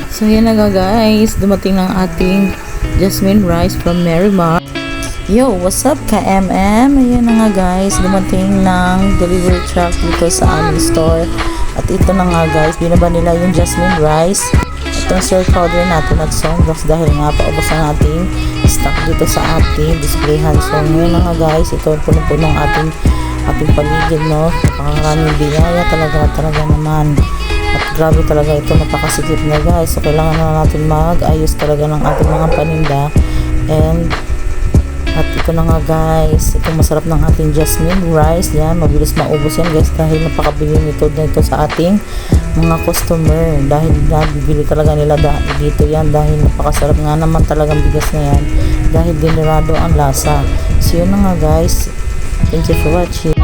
So yan na nga guys, dumating ng ating jasmine rice from Merrymart. Yo, what's up ka-MM? Ayan na nga guys, dumating ng delivery truck dito sa aming store. At ito na nga guys, binaba nila yung jasmine rice. Itong sir powder natin at songbox dahil nga paubos ang ating stock dito sa ating displayhan. So ngayon na nga guys, ito puno-puno ng ating paligid, no? Napakaraming biyaya talaga naman. At grabe talaga ito, napakasikip na guys. So kailangan na natin mag-ayos talaga ng ating mga paninda. At ito na nga guys, ito masarap ng ating jasmine rice. Yan, mabilis maubos yan guys dahil napakabili nito sa ating mga customer. Dahil bibili talaga nila dito yan dahil napakasarap nga naman talagang bigas na yan. Dahil generado ang lasa. So yun na nga guys, thank you for watching.